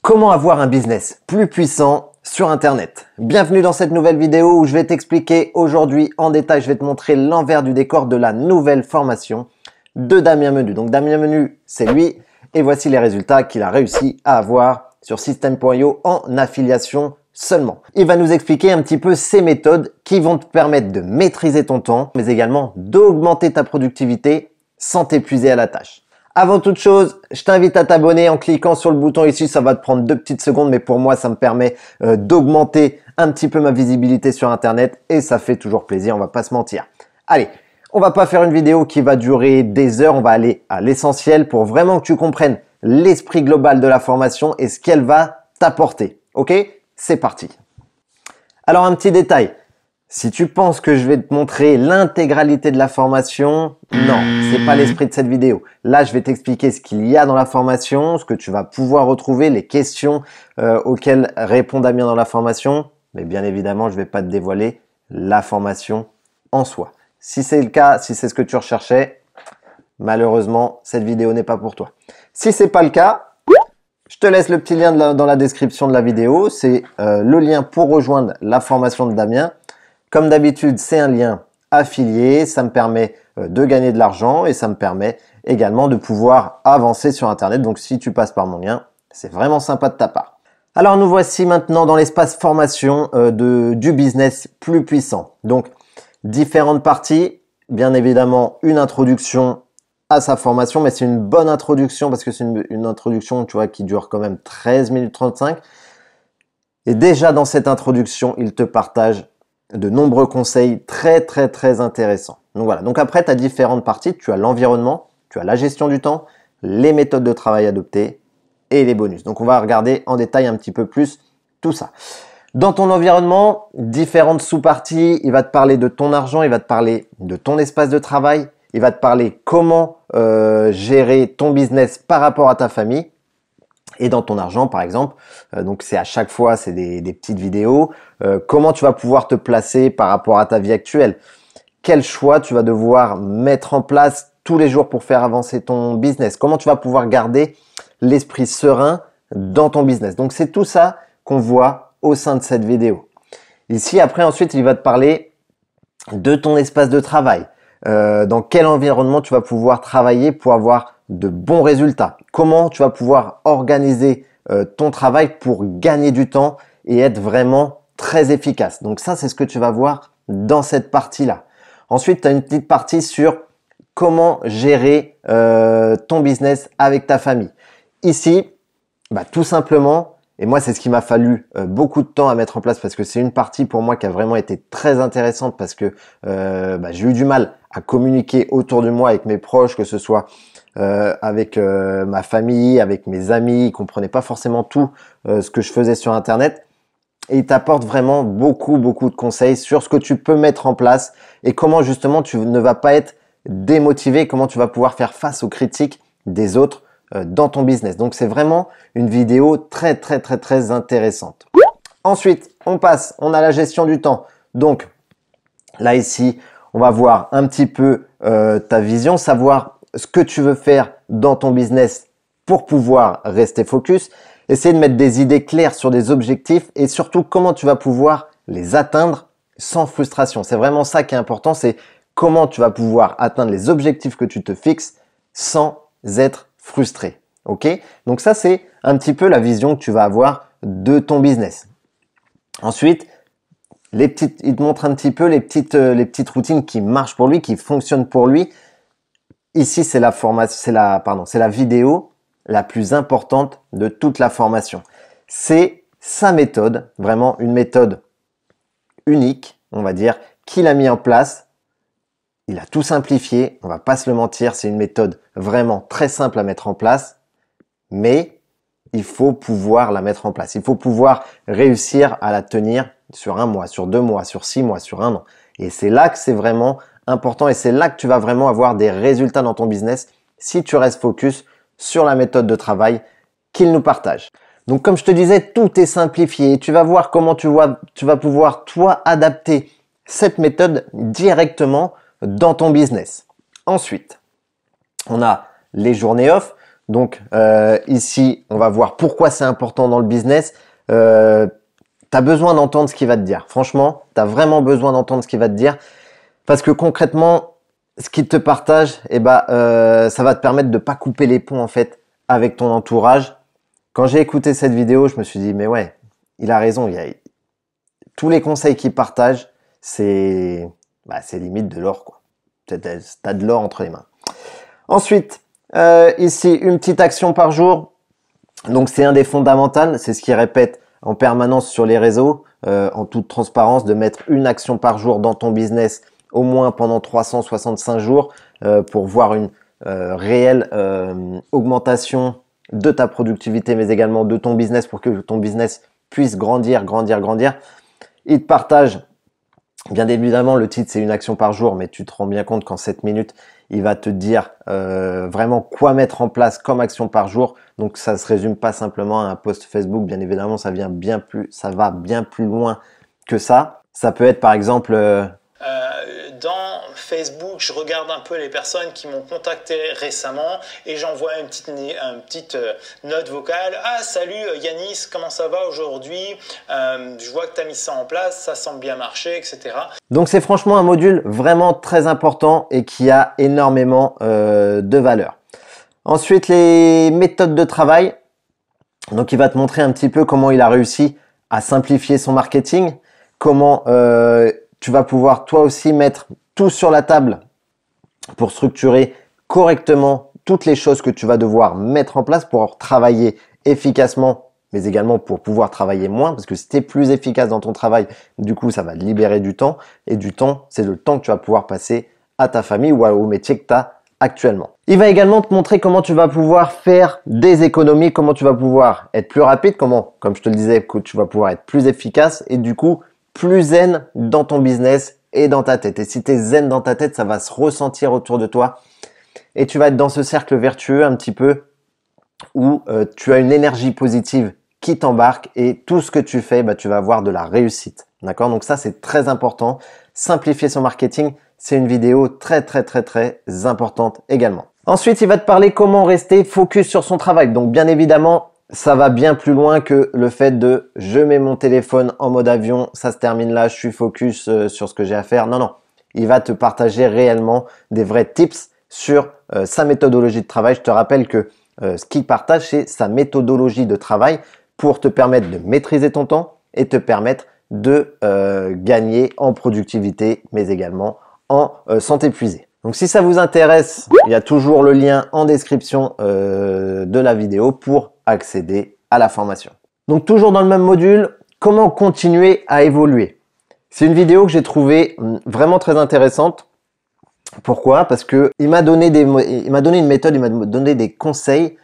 Comment avoir un business plus puissant sur Internet? Bienvenue dans cette nouvelle vidéo où je vais t'expliquer aujourd'hui en détail, je vais te montrer l'envers du décor de la nouvelle formation de Damien Menu. Donc Damien Menu, c'est lui et voici les résultats qu'il a réussi à avoir sur System.io en affiliation seulement. Il va nous expliquer un petit peu ces méthodes qui vont te permettre de maîtriser ton temps, mais également d'augmenter ta productivité sans t'épuiser à la tâche. Avant toute chose, je t'invite à t'abonner en cliquant sur le bouton ici. Ça va te prendre 2 petites secondes, mais pour moi, ça me permet d'augmenter un petit peu ma visibilité sur Internet et ça fait toujours plaisir, on va pas se mentir. Allez, on va pas faire une vidéo qui va durer des heures, on va aller à l'essentiel pour vraiment que tu comprennes l'esprit global de la formation et ce qu'elle va t'apporter. Ok? C'est parti. Alors, un petit détail. Si tu penses que je vais te montrer l'intégralité de la formation, non, c'est pas l'esprit de cette vidéo. Là, je vais t'expliquer ce qu'il y a dans la formation, ce que tu vas pouvoir retrouver, les questions auxquelles répond Damien dans la formation. Mais bien évidemment, je vais pas te dévoiler la formation en soi. Si c'est le cas, si c'est ce que tu recherchais, malheureusement, cette vidéo n'est pas pour toi. Si c'est pas le cas, je te laisse le petit lien dans la description de la vidéo. C'est le lien pour rejoindre la formation de Damien. Comme d'habitude, c'est un lien affilié, ça me permet de gagner de l'argent et ça me permet également de pouvoir avancer sur Internet. Donc, si tu passes par mon lien, c'est vraiment sympa de ta part. Alors, nous voici maintenant dans l'espace formation du business plus puissant. Donc, différentes parties, bien évidemment, une introduction à sa formation, mais c'est une bonne introduction parce que c'est une introduction, tu vois, qui dure quand même 13 minutes 35. Et déjà, dans cette introduction, il te partage de nombreux conseils très intéressants. Donc voilà. Donc après, tu as différentes parties. Tu as l'environnement, tu as la gestion du temps, les méthodes de travail adoptées et les bonus. Donc on va regarder en détail un petit peu plus tout ça. Dans ton environnement, différentes sous-parties. Il va te parler de ton argent, il va te parler de ton espace de travail, il va te parler comment gérer ton business par rapport à ta famille. Et dans ton argent, par exemple, donc c'est à chaque fois, c'est des petites vidéos. Comment tu vas pouvoir te placer par rapport à ta vie actuelle? Quel choix tu vas devoir mettre en place tous les jours pour faire avancer ton business? Comment tu vas pouvoir garder l'esprit serein dans ton business? Donc c'est tout ça qu'on voit au sein de cette vidéo. Ici, après, ensuite, il va te parler de ton espace de travail. Dans quel environnement tu vas pouvoir travailler pour avoir de bons résultats. Comment tu vas pouvoir organiser ton travail pour gagner du temps et être vraiment très efficace. Donc ça, c'est ce que tu vas voir dans cette partie-là. Ensuite, tu as une petite partie sur comment gérer ton business avec ta famille. Ici, tout simplement, et moi, c'est ce qui m'a fallu beaucoup de temps à mettre en place parce que c'est une partie pour moi qui a vraiment été très intéressante parce que j'ai eu du mal à communiquer autour de moi avec mes proches, que ce soit avec ma famille, avec mes amis. Ils comprenaient pas forcément tout ce que je faisais sur Internet. Et il t'apporte vraiment beaucoup de conseils sur ce que tu peux mettre en place et comment justement tu ne vas pas être démotivé, comment tu vas pouvoir faire face aux critiques des autres dans ton business. Donc c'est vraiment une vidéo très intéressante. Ensuite, on a la gestion du temps. Donc là ici, on va voir un petit peu ta vision, savoir ce que tu veux faire dans ton business pour pouvoir rester focus. Essayer de mettre des idées claires sur des objectifs et surtout comment tu vas pouvoir les atteindre sans frustration. C'est vraiment ça qui est important, c'est comment tu vas pouvoir atteindre les objectifs que tu te fixes sans être frustré. Ok? Donc ça, c'est un petit peu la vision que tu vas avoir de ton business. Ensuite, il te montre un petit peu les petites routines qui marchent pour lui, qui fonctionnent pour lui. Ici, c'est la vidéo la plus importante de toute la formation. C'est sa méthode, vraiment une méthode unique, on va dire, qu'il a mis en place. Il a tout simplifié, on va pas se le mentir, c'est une méthode vraiment très simple à mettre en place, mais il faut pouvoir la mettre en place. Il faut pouvoir réussir à la tenir sur 1 mois, sur 2 mois, sur 6 mois, sur 1 an. Et c'est là que c'est vraiment important et c'est là que tu vas vraiment avoir des résultats dans ton business si tu restes focus sur la méthode de travail qu'il nous partage. Donc comme je te disais, tout est simplifié. Tu vas voir comment tu vas pouvoir toi adapter cette méthode directement dans ton business. Ensuite, on a les journées off. Donc ici, on va voir pourquoi c'est important dans le business. Tu as besoin d'entendre ce qu'il va te dire. Franchement, tu as vraiment besoin d'entendre ce qu'il va te dire. Parce que concrètement, ce qu'il te partage, ça va te permettre de pas couper les ponts en fait avec ton entourage. Quand j'ai écouté cette vidéo, je me suis dit, mais ouais, il a raison. Tous les conseils qu'il partage, c'est limite de l'or, quoi. T'as de l'or entre les mains. Ensuite, ici, une petite action par jour. Donc, c'est un des fondamentaux. C'est ce qu'il répète en permanence sur les réseaux, en toute transparence, de mettre une action par jour dans ton business, au moins pendant 365 jours, pour voir une réelle augmentation de ta productivité, mais également de ton business, pour que ton business puisse grandir. Il te partage, bien évidemment, le titre c'est une action par jour, mais tu te rends bien compte qu'en 7 minutes, il va te dire vraiment quoi mettre en place comme action par jour. Donc ça se résume pas simplement à un post Facebook, bien évidemment, ça va bien plus loin que ça. Ça peut être par exemple dans Facebook, je regarde un peu les personnes qui m'ont contacté récemment et j'envoie une petite note vocale. Ah, salut Yanis, comment ça va aujourd'hui? Je vois que tu as mis ça en place, ça semble bien marcher, etc. Donc c'est franchement un module vraiment très important et qui a énormément de valeur. Ensuite, les méthodes de travail. Donc il va te montrer un petit peu comment il a réussi à simplifier son marketing, comment tu vas pouvoir toi aussi mettre tout sur la table pour structurer correctement toutes les choses que tu vas devoir mettre en place pour travailler efficacement, mais également pour pouvoir travailler moins, parce que si tu es plus efficace dans ton travail, du coup, ça va te libérer du temps. Et du temps, c'est le temps que tu vas pouvoir passer à ta famille ou au métier que tu as actuellement. Il va également te montrer comment tu vas pouvoir faire des économies, comment tu vas pouvoir être plus rapide, comment, comme je te le disais, que tu vas pouvoir être plus efficace et du coup, plus zen dans ton business et dans ta tête. Et si tu es zen dans ta tête, ça va se ressentir autour de toi et tu vas être dans ce cercle vertueux un petit peu où tu as une énergie positive qui t'embarque et tout ce que tu fais, tu vas avoir de la réussite. D'accord? Donc ça, c'est très important. Simplifier son marketing, c'est une vidéo très importante également. Ensuite, il va te parler comment rester focus sur son travail. Donc bien évidemment, ça va bien plus loin que le fait de je mets mon téléphone en mode avion, ça se termine là, je suis focus sur ce que j'ai à faire. Non. Il va te partager réellement des vrais tips sur sa méthodologie de travail. Je te rappelle que ce qu'il partage, c'est sa méthodologie de travail pour te permettre de maîtriser ton temps et te permettre de gagner en productivité, mais également sans t'épuiser. Donc si ça vous intéresse, il y a toujours le lien en description de la vidéo pour accéder à la formation. Donc toujours dans le même module, comment continuer à évoluer. C'est une vidéo que j'ai trouvée vraiment très intéressante. Pourquoi? Parce que il m'a donné une méthode, il m'a donné des conseils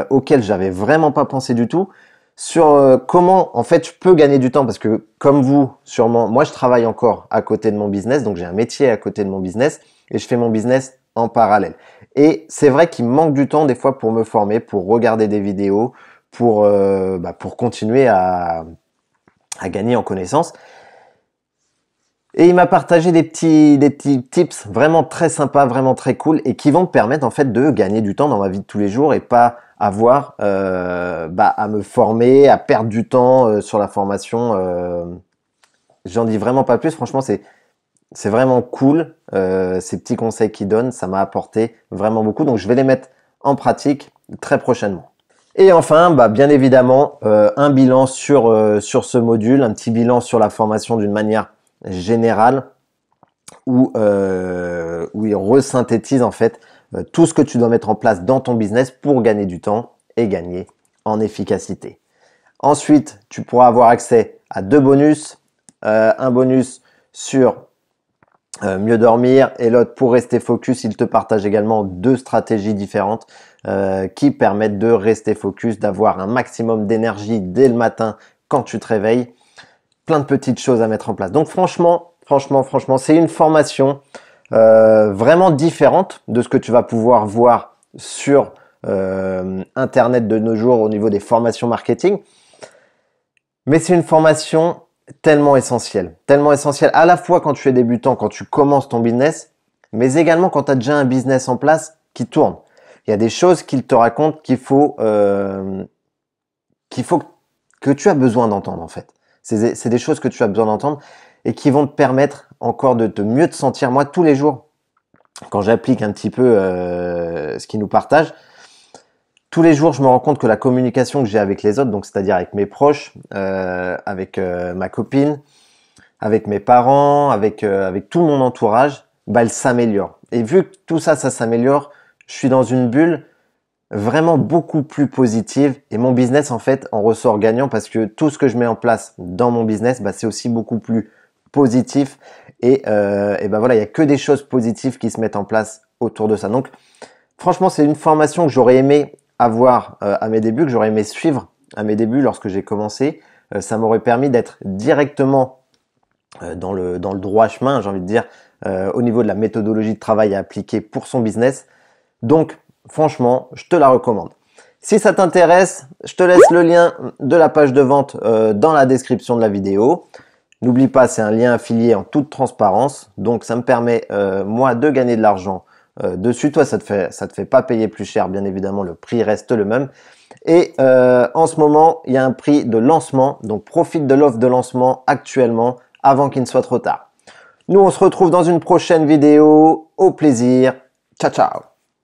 auxquels j'avais vraiment pas pensé du tout sur comment en fait je peux gagner du temps, parce que comme vous sûrement, moi je travaille encore à côté de mon business, donc j'ai un métier à côté de mon business et je fais mon business en parallèle. Et c'est vrai qu'il me manque du temps des fois pour me former, pour regarder des vidéos, pour continuer à gagner en connaissances. Et il m'a partagé des petits tips vraiment très sympas, vraiment très cool et qui vont me permettre en fait de gagner du temps dans ma vie de tous les jours et pas avoir à me former, à perdre du temps sur la formation. J'en dis vraiment pas plus. Franchement, c'est vraiment cool ces petits conseils qu'il donne. Ça m'a apporté vraiment beaucoup. Donc, je vais les mettre en pratique très prochainement. Et enfin, bien évidemment, un bilan sur ce module, un petit bilan sur la formation d'une manière générale où il resynthétise en fait tout ce que tu dois mettre en place dans ton business pour gagner du temps et gagner en efficacité. Ensuite, tu pourras avoir accès à 2 bonus, un bonus sur mieux dormir et l'autre pour rester focus. Il te partage également 2 stratégies différentes qui permettent de rester focus, d'avoir un maximum d'énergie dès le matin quand tu te réveilles. Plein de petites choses à mettre en place. Donc franchement, c'est une formation vraiment différente de ce que tu vas pouvoir voir sur Internet de nos jours au niveau des formations marketing. Mais c'est une formation tellement essentielle à la fois quand tu es débutant, quand tu commences ton business, mais également quand tu as déjà un business en place qui tourne, Il y a des choses qu'il te raconte qu'il faut que tu as besoin d'entendre en fait. C'est des choses que tu as besoin d'entendre et qui vont te permettre encore de mieux te sentir. Moi, tous les jours, quand j'applique un petit peu ce qu'il nous partage, tous les jours, je me rends compte que la communication que j'ai avec les autres, donc c'est-à-dire avec mes proches, avec ma copine, avec mes parents, avec tout mon entourage, bah, elle s'améliore. Et vu que tout ça, ça s'améliore, je suis dans une bulle vraiment beaucoup plus positive et mon business en fait en ressort gagnant parce que tout ce que je mets en place dans mon business, bah, c'est aussi beaucoup plus positif et bah voilà, il y a que des choses positives qui se mettent en place autour de ça. Donc franchement, c'est une formation que j'aurais aimé avoir à mes débuts, que j'aurais aimé suivre à mes débuts lorsque j'ai commencé. Ça m'aurait permis d'être directement dans le droit chemin, j'ai envie de dire, au niveau de la méthodologie de travail à appliquer pour son business. Donc franchement, je te la recommande. Si ça t'intéresse, je te laisse le lien de la page de vente dans la description de la vidéo. N'oublie pas, c'est un lien affilié en toute transparence. Donc, ça me permet, moi, de gagner de l'argent dessus. Toi, ça te fait pas payer plus cher. Bien évidemment, le prix reste le même. Et en ce moment, il y a un prix de lancement. Donc, profite de l'offre de lancement actuellement avant qu'il ne soit trop tard. Nous, on se retrouve dans une prochaine vidéo. Au plaisir. Ciao, ciao.